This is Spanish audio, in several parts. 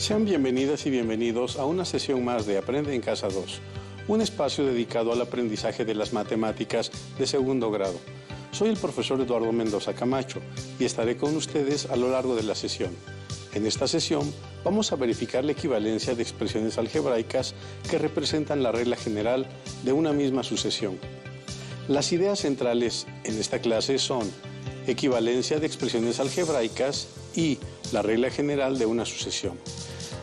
Sean bienvenidas y bienvenidos a una sesión más de Aprende en Casa 2, un espacio dedicado al aprendizaje de las matemáticas de segundo grado. Soy el profesor Eduardo Mendoza Camacho y estaré con ustedes a lo largo de la sesión. En esta sesión vamos a verificar la equivalencia de expresiones algebraicas que representan la regla general de una misma sucesión. Las ideas centrales en esta clase son equivalencia de expresiones algebraicas y la regla general de una sucesión.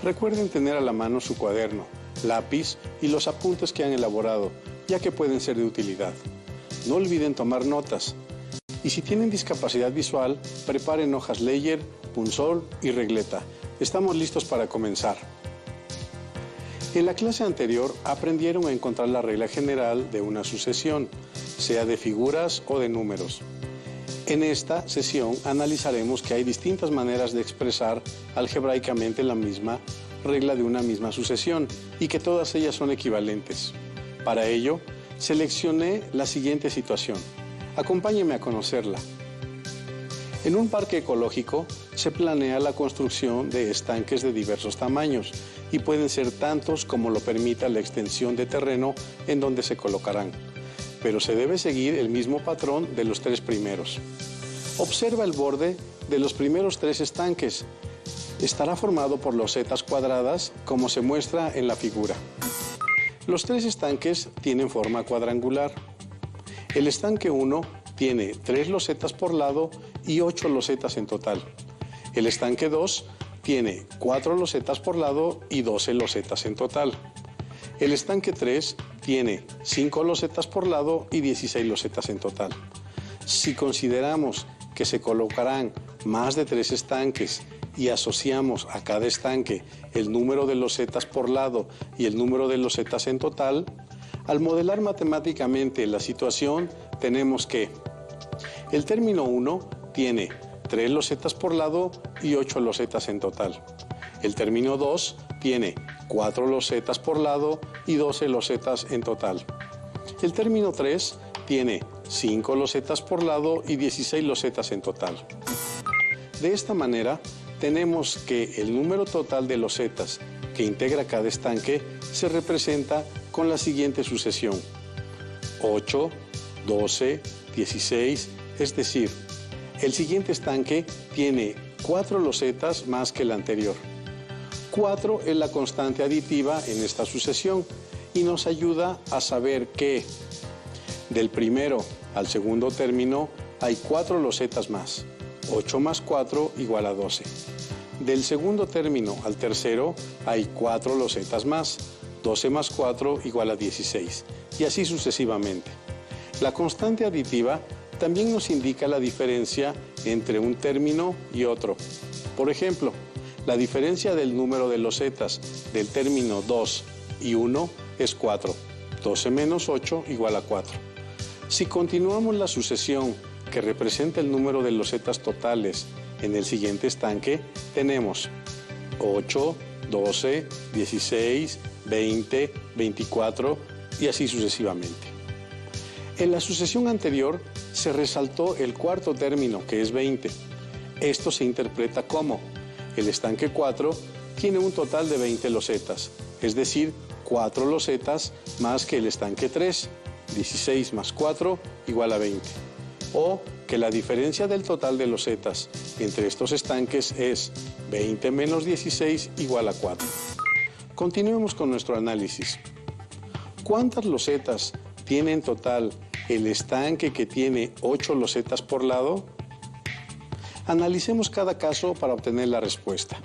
Recuerden tener a la mano su cuaderno, lápiz y los apuntes que han elaborado, ya que pueden ser de utilidad. No olviden tomar notas. Y si tienen discapacidad visual, preparen hojas Leyer, punzón y regleta. Estamos listos para comenzar. En la clase anterior aprendieron a encontrar la regla general de una sucesión, sea de figuras o de números. En esta sesión analizaremos que hay distintas maneras de expresar algebraicamente la misma regla de una misma sucesión y que todas ellas son equivalentes. Para ello, seleccioné la siguiente situación. Acompáñenme a conocerla. En un parque ecológico se planea la construcción de estanques de diversos tamaños y pueden ser tantos como lo permita la extensión de terreno en donde se colocarán, pero se debe seguir el mismo patrón de los tres primeros. Observa el borde de los primeros tres estanques. Estará formado por losetas cuadradas, como se muestra en la figura. Los tres estanques tienen forma cuadrangular. El estanque 1 tiene 3 losetas por lado y 8 losetas en total. El estanque 2 tiene 4 losetas por lado y 12 losetas en total. El estanque 3 tiene 5 losetas por lado y 16 losetas en total. Si consideramos que se colocarán más de 3 estanques y asociamos a cada estanque el número de losetas por lado y el número de losetas en total, al modelar matemáticamente la situación tenemos que el término 1 tiene 3 losetas por lado y 8 losetas en total. El término 2 tiene 4 losetas por lado y 12 losetas en total. El término 3 tiene 5 losetas por lado y 16 losetas en total. De esta manera, tenemos que el número total de losetas que integra cada estanque se representa con la siguiente sucesión: 8, 12, 16, es decir, el siguiente estanque tiene 4 losetas más que el anterior. 4 es la constante aditiva en esta sucesión y nos ayuda a saber que del primero al segundo término hay 4 losetas más. 8 más 4 igual a 12. Del segundo término al tercero hay 4 losetas más. 12 más 4 igual a 16. Y así sucesivamente. La constante aditiva también nos indica la diferencia entre un término y otro. Por ejemplo, la diferencia del número de losetas del término 2 y 1 es 4. 12 menos 8 igual a 4. Si continuamos la sucesión que representa el número de losetas totales en el siguiente estanque, tenemos 8, 12, 16, 20, 24 y así sucesivamente. En la sucesión anterior se resaltó el cuarto término, que es 20. Esto se interpreta como el estanque 4 tiene un total de 20 losetas, es decir, 4 losetas más que el estanque 3. 16 más 4 igual a 20. O que la diferencia del total de losetas entre estos estanques es 20 menos 16 igual a 4. Continuemos con nuestro análisis. ¿Cuántas losetas tiene en total el estanque que tiene 8 losetas por lado? Analicemos cada caso para obtener la respuesta.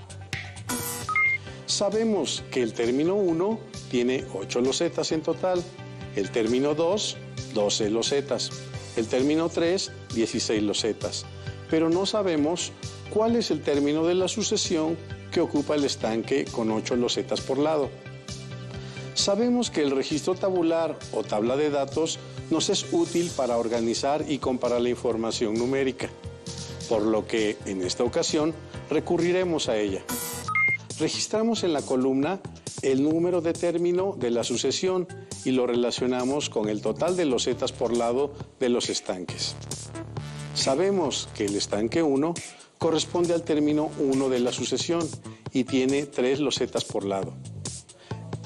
Sabemos que el término 1 tiene 8 losetas en total. El término 2, 12 losetas. El término 3, 16 losetas. Pero no sabemos cuál es el término de la sucesión que ocupa el estanque con 8 losetas por lado. Sabemos que el registro tabular o tabla de datos nos es útil para organizar y comparar la información numérica, por lo que en esta ocasión recurriremos a ella. Registramos en la columna el número de término de la sucesión y lo relacionamos con el total de losetas por lado de los estanques. Sabemos que el estanque 1 corresponde al término 1 de la sucesión y tiene 3 losetas por lado.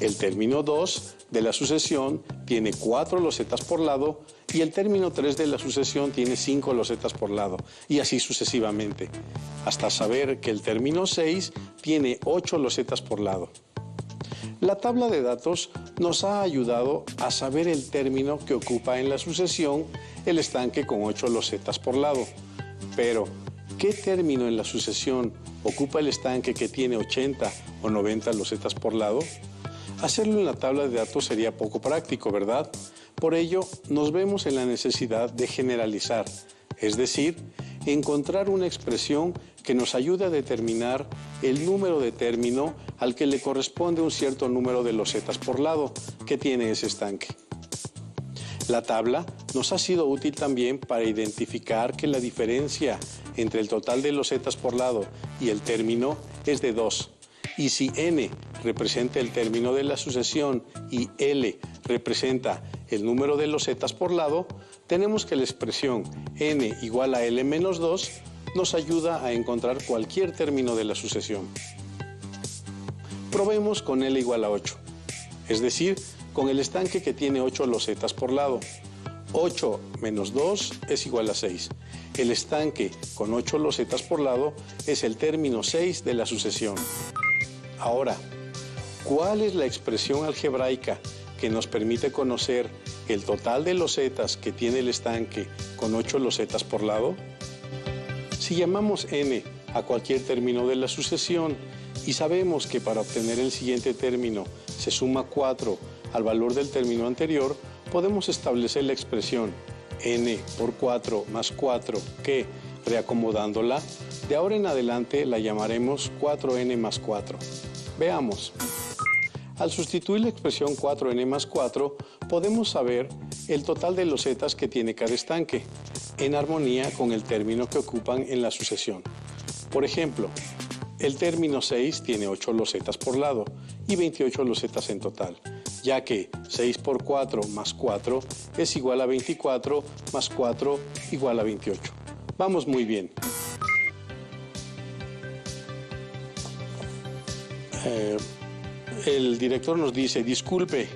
El término 2 de la sucesión tiene 4 losetas por lado y el término 3 de la sucesión tiene 5 losetas por lado, y así sucesivamente, hasta saber que el término 6 tiene 8 losetas por lado. La tabla de datos nos ha ayudado a saber el término que ocupa en la sucesión el estanque con 8 losetas por lado. Pero, ¿qué término en la sucesión ocupa el estanque que tiene 80 o 90 losetas por lado? Hacerlo en la tabla de datos sería poco práctico, ¿verdad? Por ello, nos vemos en la necesidad de generalizar, es decir, encontrar una expresión que nos ayude a determinar el número de término al que le corresponde un cierto número de losetas por lado que tiene ese estanque. La tabla nos ha sido útil también para identificar que la diferencia entre el total de losetas por lado y el término es de 2. Y si n representa el término de la sucesión y L representa el número de losetas por lado, tenemos que la expresión n igual a L menos 2 nos ayuda a encontrar cualquier término de la sucesión. Probemos con L igual a 8, es decir, con el estanque que tiene 8 losetas por lado. 8 menos 2 es igual a 6. El estanque con 8 losetas por lado es el término 6 de la sucesión. Ahora, ¿cuál es la expresión algebraica que nos permite conocer el total de losetas que tiene el estanque con 8 losetas por lado? Si llamamos n a cualquier término de la sucesión y sabemos que para obtener el siguiente término se suma 4 al valor del término anterior, podemos establecer la expresión n por 4 más 4 que, reacomodándola, de ahora en adelante la llamaremos 4n más 4. Veamos. Al sustituir la expresión 4n más 4, podemos saber el total de losetas que tiene cada estanque, en armonía con el término que ocupan en la sucesión. Por ejemplo, el término 6 tiene 8 losetas por lado y 28 losetas en total, ya que 6 por 4 más 4 es igual a 24 más 4 igual a 28. Vamos muy bien. El director nos dice, disculpe,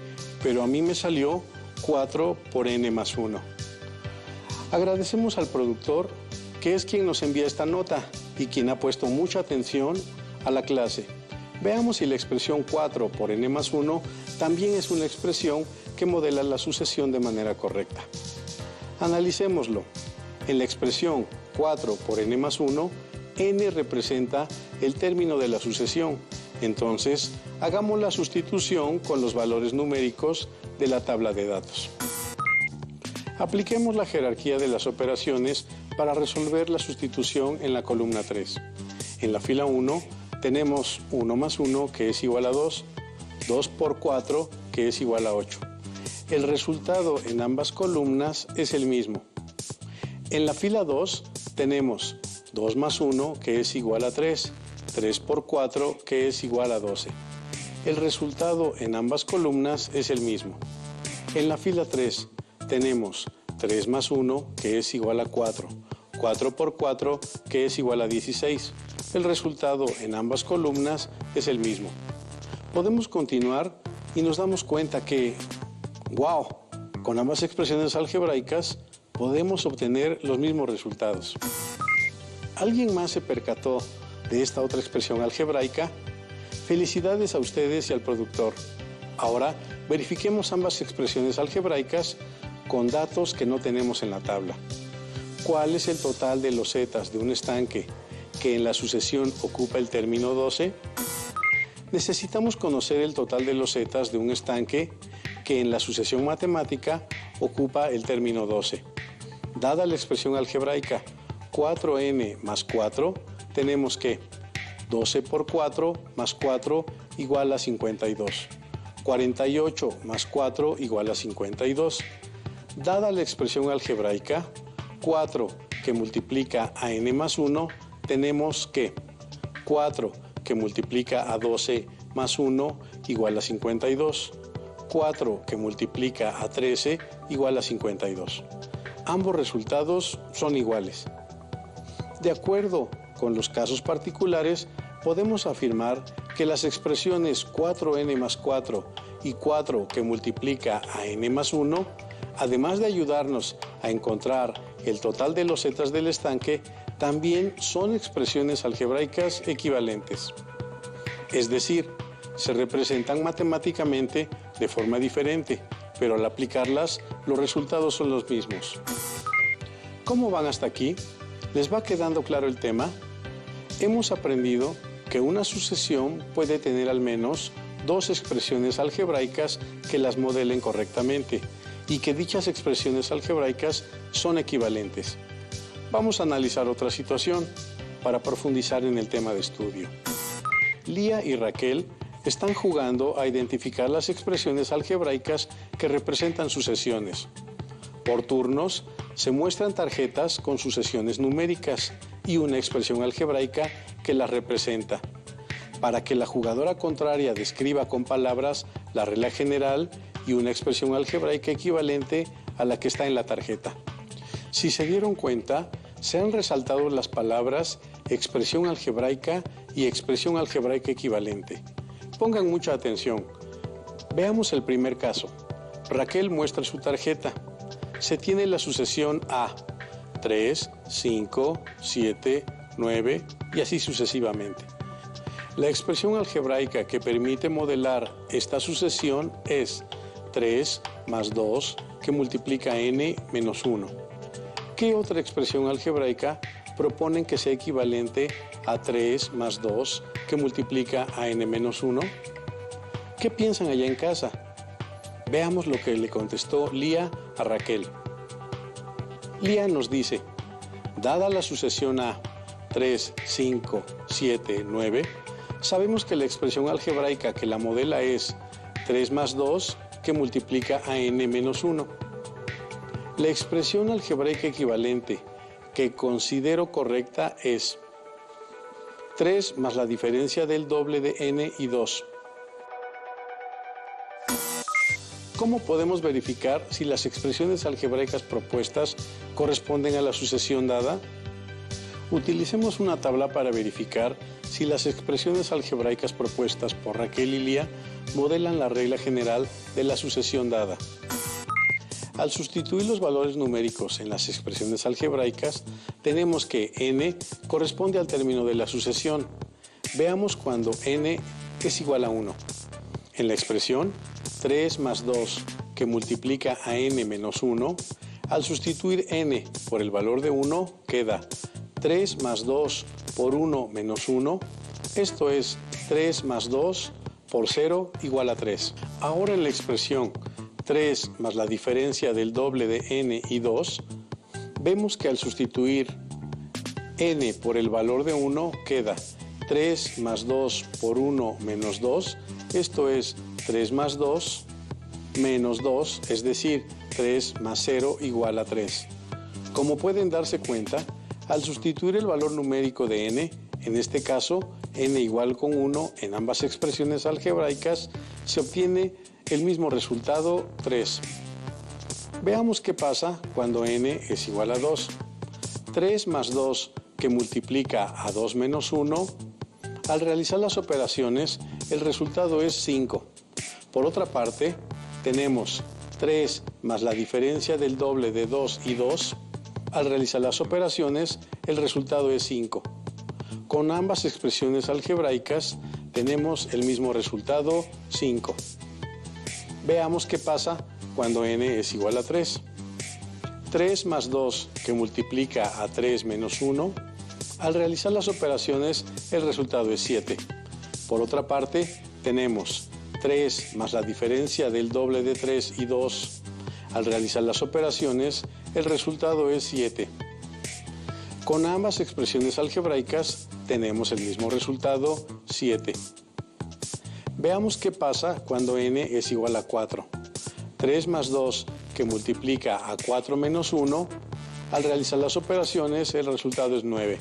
pero a mí me salió 4 por n más 1. Agradecemos al productor, que es quien nos envía esta nota y quien ha puesto mucha atención a la clase. Veamos si la expresión 4 por n más 1 también es una expresión que modela la sucesión de manera correcta. Analicémoslo. En la expresión 4 por n más 1, n representa el término de la sucesión. Entonces, hagamos la sustitución con los valores numéricos de la tabla de datos. Apliquemos la jerarquía de las operaciones para resolver la sustitución en la columna 3. En la fila 1 tenemos 1 más 1 que es igual a 2, 2 por 4 que es igual a 8. El resultado en ambas columnas es el mismo. En la fila 2 tenemos 2 más 1 que es igual a 3, 3 por 4 que es igual a 12. El resultado en ambas columnas es el mismo. En la fila 3 tenemos 3 más 1 que es igual a 4, 4 por 4 que es igual a 16. El resultado en ambas columnas es el mismo. Podemos continuar y nos damos cuenta que, ¡wow!, con ambas expresiones algebraicas podemos obtener los mismos resultados. ¿Alguien más se percató de esta otra expresión algebraica? Felicidades a ustedes y al productor. Ahora verifiquemos ambas expresiones algebraicas con datos que no tenemos en la tabla. ¿Cuál es el total de losetas de un estanque que en la sucesión ocupa el término 12? Necesitamos conocer el total de losetas de un estanque que en la sucesión matemática ocupa el término 12. Dada la expresión algebraica 4n más 4, tenemos que 12 por 4 más 4 igual a 52. 48 más 4 igual a 52. Dada la expresión algebraica 4 que multiplica a n más 1, tenemos que 4 que multiplica a 12 más 1 igual a 52. 4 que multiplica a 13 igual a 52. Ambos resultados son iguales. De acuerdo con los casos particulares, podemos afirmar que las expresiones 4n más 4 y 4 que multiplica a n más 1, además de ayudarnos a encontrar el total de los zetas del estanque, también son expresiones algebraicas equivalentes. Es decir, se representan matemáticamente de forma diferente, pero al aplicarlas, los resultados son los mismos. ¿Cómo van hasta aquí? ¿Les va quedando claro el tema? Hemos aprendido que una sucesión puede tener al menos dos expresiones algebraicas que las modelen correctamente y que dichas expresiones algebraicas son equivalentes. Vamos a analizar otra situación para profundizar en el tema de estudio. Lía y Raquel están jugando a identificar las expresiones algebraicas que representan sucesiones. Por turnos, se muestran tarjetas con sucesiones numéricas y una expresión algebraica que las representa, para que la jugadora contraria describa con palabras la regla general y una expresión algebraica equivalente a la que está en la tarjeta. Si se dieron cuenta, se han resaltado las palabras expresión algebraica y expresión algebraica equivalente. Pongan mucha atención. Veamos el primer caso. Raquel muestra su tarjeta. Se tiene la sucesión A, 3, 5, 7, 9 y así sucesivamente. La expresión algebraica que permite modelar esta sucesión es 3 más 2 que multiplica n menos 1. ¿Qué otra expresión algebraica proponen que sea equivalente a 3 más 2 que multiplica a n menos 1? ¿Qué piensan allá en casa? Veamos lo que le contestó Lía a Raquel. Lía nos dice, dada la sucesión A, 3, 5, 7, 9, sabemos que la expresión algebraica que la modela es 3 más 2 que multiplica a n menos 1. La expresión algebraica equivalente que considero correcta es 3 más la diferencia del doble de n y 2. ¿Cómo podemos verificar si las expresiones algebraicas propuestas corresponden a la sucesión dada? Utilicemos una tabla para verificar si las expresiones algebraicas propuestas por Raquel y Lía modelan la regla general de la sucesión dada. Al sustituir los valores numéricos en las expresiones algebraicas, tenemos que n corresponde al término de la sucesión. Veamos cuando n es igual a 1. En la expresión 3 más 2 que multiplica a n menos 1, al sustituir n por el valor de 1 queda 3 más 2 por 1 menos 1, esto es 3 más 2 por 0 igual a 3. Ahora en la expresión 3 más la diferencia del doble de n y 2, vemos que al sustituir n por el valor de 1 queda 3 más 2 por 1 menos 2, esto es 3 más 2 menos 2, es decir, 3 más 0 igual a 3. Como pueden darse cuenta, al sustituir el valor numérico de n, en este caso n igual con 1 en ambas expresiones algebraicas, se obtiene el mismo resultado, 3. Veamos qué pasa cuando n es igual a 2. 3 más 2 que multiplica a 2 menos 1, al realizar las operaciones, el resultado es 5. Por otra parte, tenemos 3 más la diferencia del doble de 2 y 2. Al realizar las operaciones, el resultado es 5. Con ambas expresiones algebraicas, tenemos el mismo resultado, 5. Veamos qué pasa cuando n es igual a 3. 3 más 2 que multiplica a 3 menos 1. Al realizar las operaciones, el resultado es 7. Por otra parte, tenemos 3 más la diferencia del doble de 3 y 2. Al realizar las operaciones, el resultado es 7. Con ambas expresiones algebraicas, tenemos el mismo resultado, 7. Veamos qué pasa cuando n es igual a 4. 3 más 2 que multiplica a 4 menos 1, al realizar las operaciones el resultado es 9.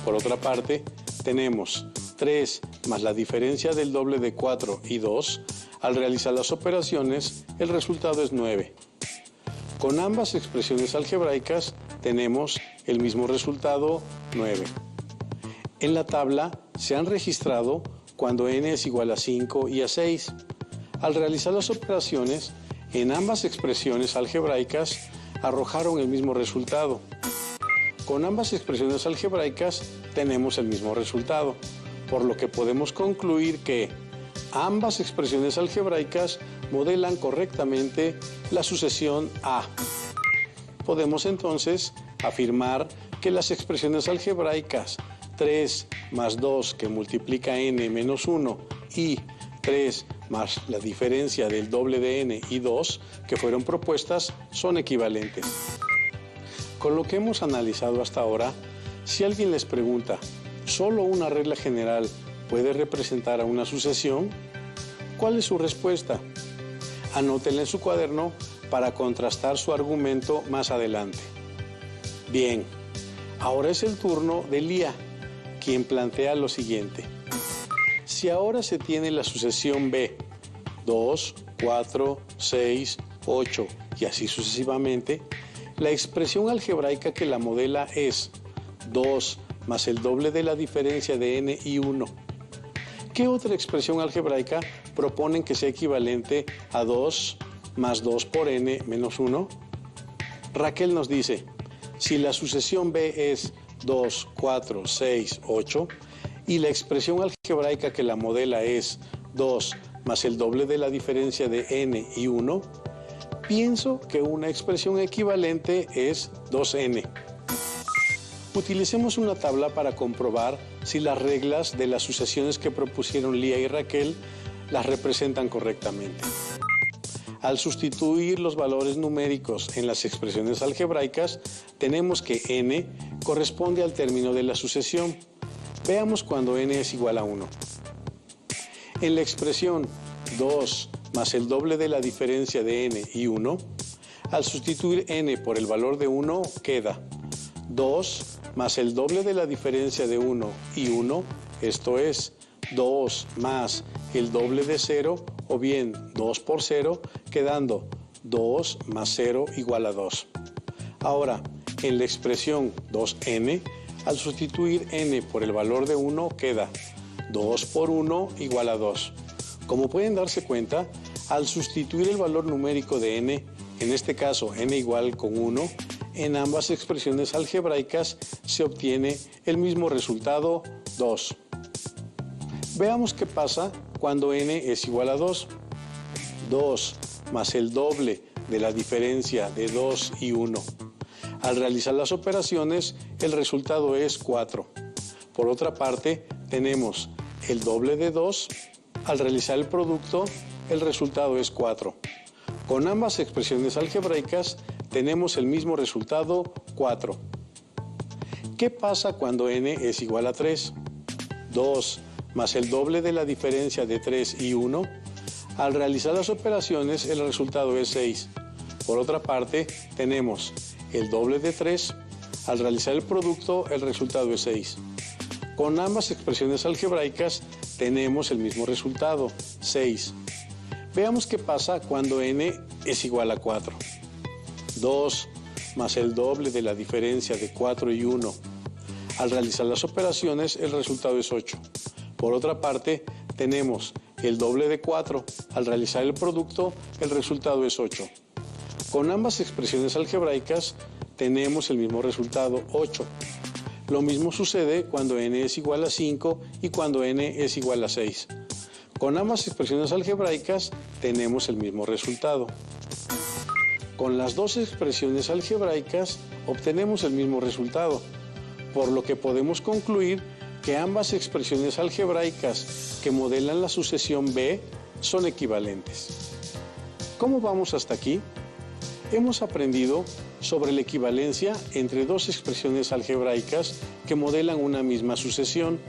Por otra parte, tenemos 3 más la diferencia del doble de 4 y 2, al realizar las operaciones el resultado es 9. Con ambas expresiones algebraicas tenemos el mismo resultado, 9. En la tabla se han registrado cuando n es igual a 5 y a 6. Al realizar las operaciones, en ambas expresiones algebraicas arrojaron el mismo resultado. Con ambas expresiones algebraicas tenemos el mismo resultado, por lo que podemos concluir que ambas expresiones algebraicas modelan correctamente la sucesión A. Podemos entonces afirmar que las expresiones algebraicas 3 más 2 que multiplica n menos 1 y 3 más la diferencia del doble de n y 2 que fueron propuestas son equivalentes. Con lo que hemos analizado hasta ahora, si alguien les pregunta, ¿solo una regla general puede representar a una sucesión? ¿Cuál es su respuesta? Anótenla en su cuaderno para contrastar su argumento más adelante. Bien, ahora es el turno de Lía, quien plantea lo siguiente. Si ahora se tiene la sucesión B, 2, 4, 6, 8 y así sucesivamente, la expresión algebraica que la modela es 2 más el doble de la diferencia de n y 1. ¿Qué otra expresión algebraica proponen que sea equivalente a 2 más 2 por n menos 1? Raquel nos dice, si la sucesión B es 2, 4, 6, 8 y la expresión algebraica que la modela es 2 más el doble de la diferencia de n y 1, pienso que una expresión equivalente es 2n. Utilicemos una tabla para comprobar si las reglas de las sucesiones que propusieron Lía y Raquel las representan correctamente. Al sustituir los valores numéricos en las expresiones algebraicas, tenemos que n corresponde al término de la sucesión. Veamos cuando n es igual a 1. En la expresión 2 más el doble de la diferencia de n y 1, al sustituir n por el valor de 1 queda 2 más el doble de la diferencia de 1 y 1, esto es 2 más el doble de 0 o bien 2 por 0, quedando 2 más 0 igual a 2. Ahora, en la expresión 2n, al sustituir n por el valor de 1 queda 2 por 1 igual a 2. Como pueden darse cuenta, al sustituir el valor numérico de n, en este caso n igual con 1, en ambas expresiones algebraicas se obtiene el mismo resultado, 2. Veamos qué pasa cuando n es igual a 2. 2 más el doble de la diferencia de 2 y 1. Al realizar las operaciones, el resultado es 4. Por otra parte, tenemos el doble de 2. Al realizar el producto, el resultado es 4. Con ambas expresiones algebraicas, tenemos el mismo resultado, 4. ¿Qué pasa cuando n es igual a 3? 2 más el doble de la diferencia de 3 y 1. Al realizar las operaciones, el resultado es 6. Por otra parte, tenemos el doble de 3. Al realizar el producto, el resultado es 6. Con ambas expresiones algebraicas, tenemos el mismo resultado, 6. Veamos qué pasa cuando n es igual a 4. 2 más el doble de la diferencia de 4 y 1. Al realizar las operaciones, el resultado es 8. Por otra parte, tenemos el doble de 4. Al realizar el producto, el resultado es 8. Con ambas expresiones algebraicas, tenemos el mismo resultado, 8. Lo mismo sucede cuando n es igual a 5 y cuando n es igual a 6. Con ambas expresiones algebraicas, tenemos el mismo resultado. Con las dos expresiones algebraicas, obtenemos el mismo resultado, por lo que podemos concluir que ambas expresiones algebraicas que modelan la sucesión B son equivalentes. ¿Cómo vamos hasta aquí? Hemos aprendido sobre la equivalencia entre dos expresiones algebraicas que modelan una misma sucesión.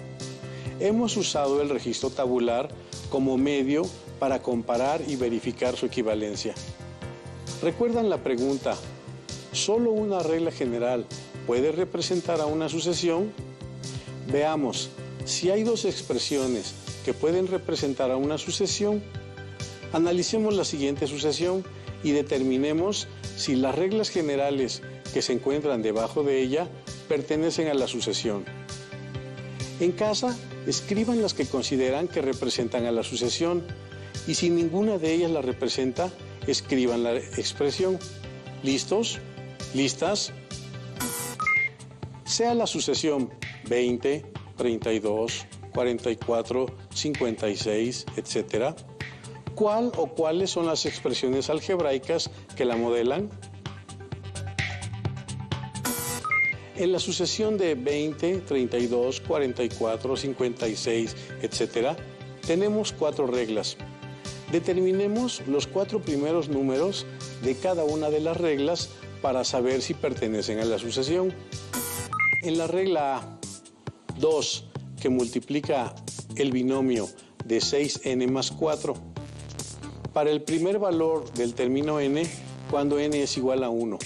Hemos usado el registro tabular como medio para comparar y verificar su equivalencia. ¿Recuerdan la pregunta, ¿solo una regla general puede representar a una sucesión? Veamos, si hay dos expresiones que pueden representar a una sucesión, analicemos la siguiente sucesión y determinemos si las reglas generales que se encuentran debajo de ella pertenecen a la sucesión. En casa escriban las que consideran que representan a la sucesión y si ninguna de ellas la representa, escriban la expresión. ¿Listos? ¿Listas? Sea la sucesión 20, 32, 44, 56, etc. ¿Cuál o cuáles son las expresiones algebraicas que la modelan? En la sucesión de 20, 32, 44, 56, etc., tenemos 4 reglas. Determinemos los 4 primeros números de cada una de las reglas para saber si pertenecen a la sucesión. En la regla A, 2, que multiplica el binomio de 6n más 4. Para el primer valor del término n, cuando n es igual a 1.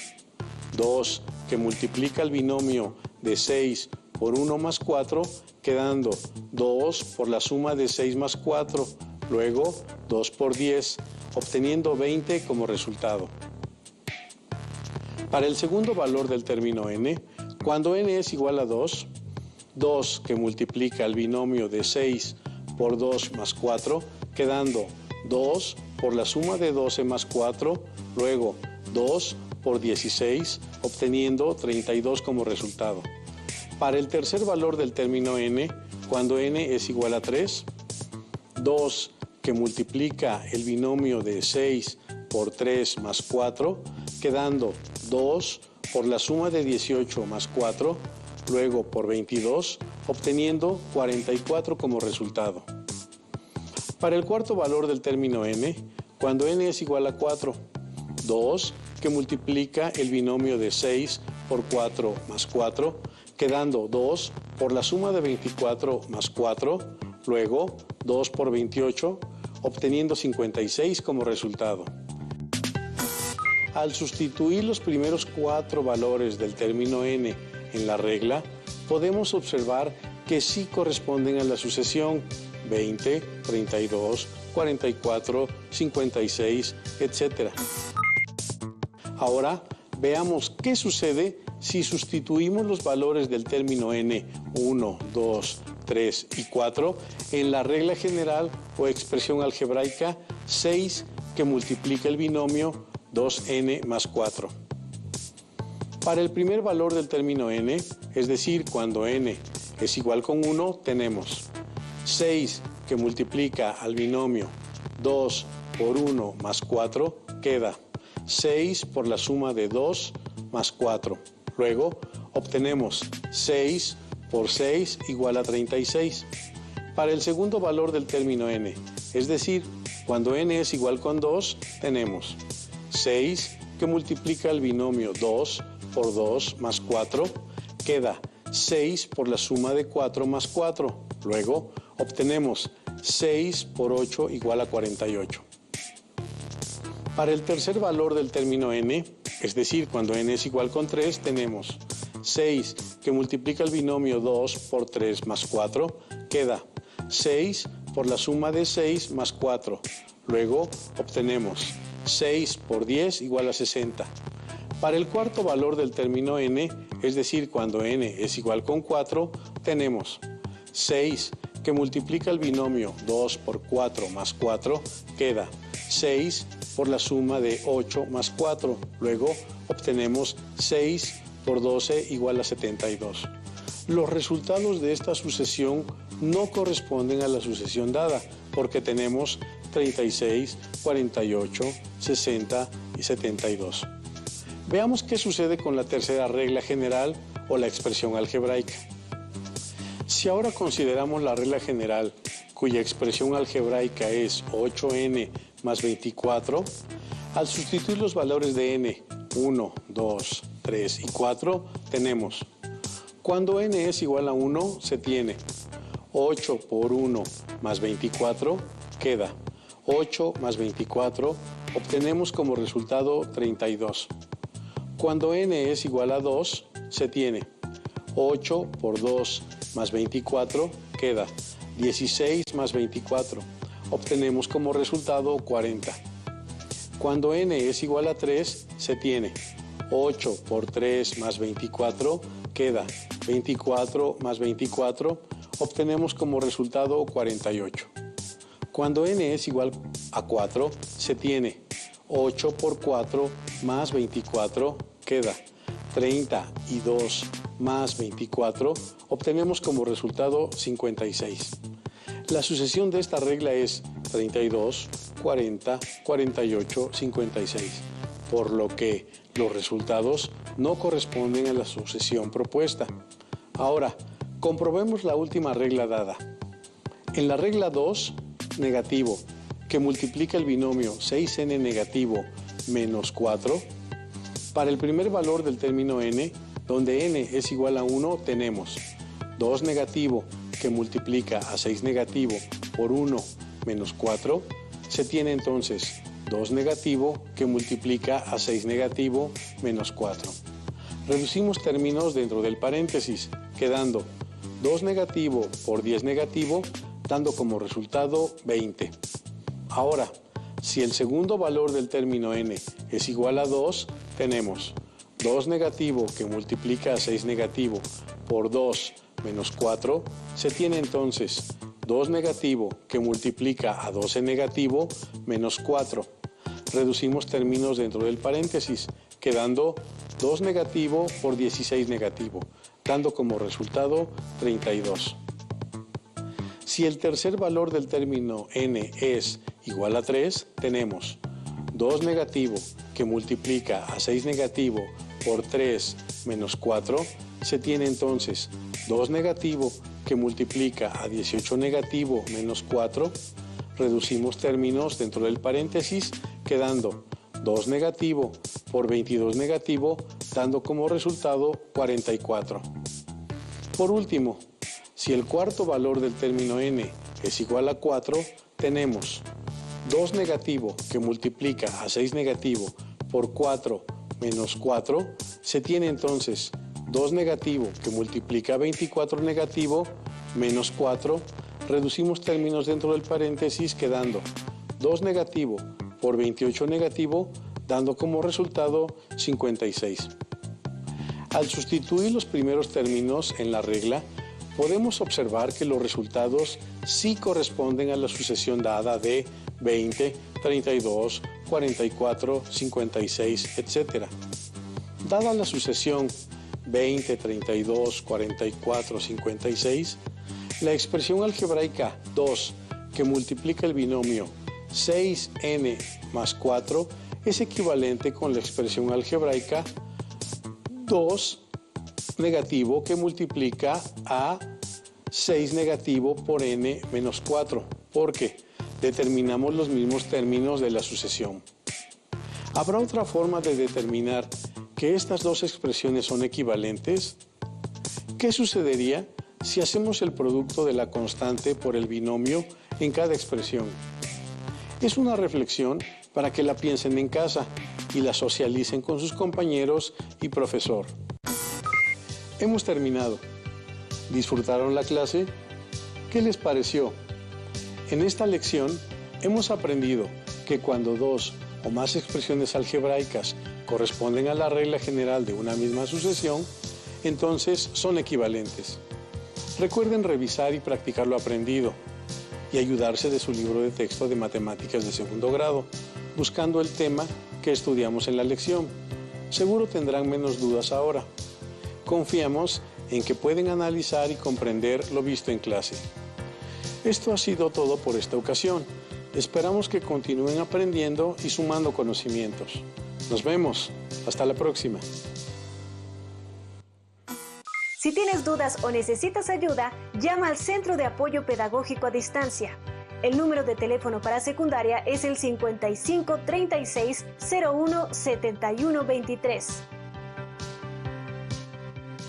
2, que multiplica el binomio de 6 por 1 más 4, quedando 2 por la suma de 6 más 4, luego 2 por 10, obteniendo 20 como resultado. Para el segundo valor del término n, cuando n es igual a 2, 2 que multiplica el binomio de 6 por 2 más 4, quedando 2 por la suma de 12 más 4, luego 2 por 16, obteniendo 32 como resultado. Para el tercer valor del término n, cuando n es igual a 3, 2 que multiplica el binomio de 6 por 3 más 4, quedando 2 por la suma de 18 más 4, luego por 22, obteniendo 44 como resultado. Para el cuarto valor del término n, cuando n es igual a 4, 2 que multiplica el binomio de 6 por 4 más 4, quedando 2 por la suma de 24 más 4, luego 2 por 28, obteniendo 56 como resultado. Al sustituir los primeros 4 valores del término n en la regla, podemos observar que sí corresponden a la sucesión 20, 32, 44, 56, etc. Ahora veamos qué sucede si sustituimos los valores del término n, 1, 2, 3 y 4 en la regla general o expresión algebraica 6 que multiplica el binomio 2n más 4. Para el primer valor del término n, es decir, cuando n es igual con 1, tenemos 6 que multiplica al binomio 2 por 1 más 4, queda 6 por la suma de 2 más 4. Luego obtenemos 6 por 6 igual a 36. Para el segundo valor del término n, es decir, cuando n es igual con 2, tenemos 6 que multiplica el binomio 2 por 2 más 4, queda 6 por la suma de 4 más 4. Luego obtenemos 6 por 8 igual a 48. Para el tercer valor del término n, es decir, cuando n es igual con 3, tenemos 6 que multiplica el binomio 2 por 3 más 4, queda 6 por la suma de 6 más 4. Luego obtenemos 6 por 10 igual a 60. Para el cuarto valor del término n, es decir, cuando n es igual con 4, tenemos 6 que multiplica el binomio 2 por 4 más 4, queda 6 por la suma de 8 más 4. Luego obtenemos 6 por 12 igual a 72. Los resultados de esta sucesión no corresponden a la sucesión dada, porque tenemos 36, 48, 60 y 72. Veamos qué sucede con la tercera regla general o la expresión algebraica. Si ahora consideramos la regla general, cuya expresión algebraica es 8n más 24, al sustituir los valores de n, 1, 2, 3 y 4, tenemos, cuando n es igual a 1, se tiene 8 por 1 más 24, queda 8 más 24, obtenemos como resultado 32. Cuando n es igual a 2, se tiene 8 por 2 más 24, queda 16 más 24, obtenemos como resultado 40. Cuando n es igual a 3, se tiene 8 por 3 más 24, queda 24 más 24, obtenemos como resultado 48. Cuando n es igual a 4, se tiene 8 por 4 más 24, queda 32 más 24, obtenemos como resultado 56. La sucesión de esta regla es 32, 40, 48, 56, por lo que los resultados no corresponden a la sucesión propuesta. Ahora, comprobemos la última regla dada. En la regla 2, negativo, que multiplica el binomio 6n negativo menos 4, para el primer valor del término n, donde n es igual a 1, tenemos 2 negativo, que multiplica a 6 negativo por 1 menos 4, se tiene entonces 2 negativo que multiplica a 6 negativo menos 4. Reducimos términos dentro del paréntesis, quedando 2 negativo por 10 negativo, dando como resultado 20. Ahora, si el segundo valor del término n es igual a 2, tenemos 2 negativo que multiplica a 6 negativo por 2 menos 4, se tiene entonces 2 negativo que multiplica a 12 negativo menos 4. Reducimos términos dentro del paréntesis, quedando 2 negativo por 16 negativo, dando como resultado 32. Si el tercer valor del término n es igual a 3, tenemos 2 negativo que multiplica a 6 negativo por 3 menos 4, se tiene entonces 2 negativo que multiplica a 18 negativo menos 4, reducimos términos dentro del paréntesis, quedando 2 negativo por 22 negativo, dando como resultado 44. Por último, si el cuarto valor del término n es igual a 4, tenemos 2 negativo que multiplica a 6 negativo por 4 menos 4, se tiene entonces 2 negativo que multiplica a 24 negativo menos 4, reducimos términos dentro del paréntesis quedando 2 negativo por 28 negativo, dando como resultado 56. Al sustituir los primeros términos en la regla, podemos observar que los resultados sí corresponden a la sucesión dada de 20, 32, 44, 56, etc. Dada la sucesión 20, 32, 44, 56, la expresión algebraica 2 que multiplica el binomio 6n más 4 es equivalente con la expresión algebraica 2 negativo que multiplica a 6 negativo por n menos 4, porque determinamos los mismos términos de la sucesión. ¿Habrá otra forma de determinar que estas dos expresiones son equivalentes? ¿Qué sucedería si hacemos el producto de la constante por el binomio en cada expresión? Es una reflexión para que la piensen en casa y la socialicen con sus compañeros y profesor. Hemos terminado. ¿Disfrutaron la clase? ¿Qué les pareció? En esta lección hemos aprendido que cuando dos o más expresiones algebraicas corresponden a la regla general de una misma sucesión, entonces son equivalentes. Recuerden revisar y practicar lo aprendido y ayudarse de su libro de texto de matemáticas de segundo grado, buscando el tema que estudiamos en la lección. Seguro tendrán menos dudas ahora. Confiamos en que pueden analizar y comprender lo visto en clase. Esto ha sido todo por esta ocasión. Esperamos que continúen aprendiendo y sumando conocimientos. Nos vemos. Hasta la próxima. Si tienes dudas o necesitas ayuda, llama al Centro de Apoyo Pedagógico a Distancia. El número de teléfono para secundaria es el 55 36 01 71 23.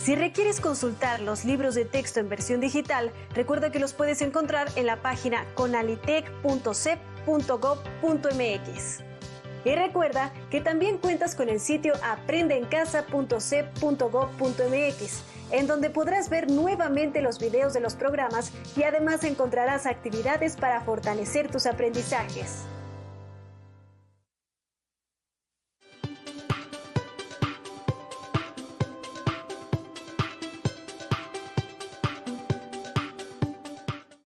Si requieres consultar los libros de texto en versión digital, recuerda que los puedes encontrar en la página conalitec.cep.gov.mx. Y recuerda que también cuentas con el sitio aprendeencasa.cep.gov.mx, en donde podrás ver nuevamente los videos de los programas y además encontrarás actividades para fortalecer tus aprendizajes.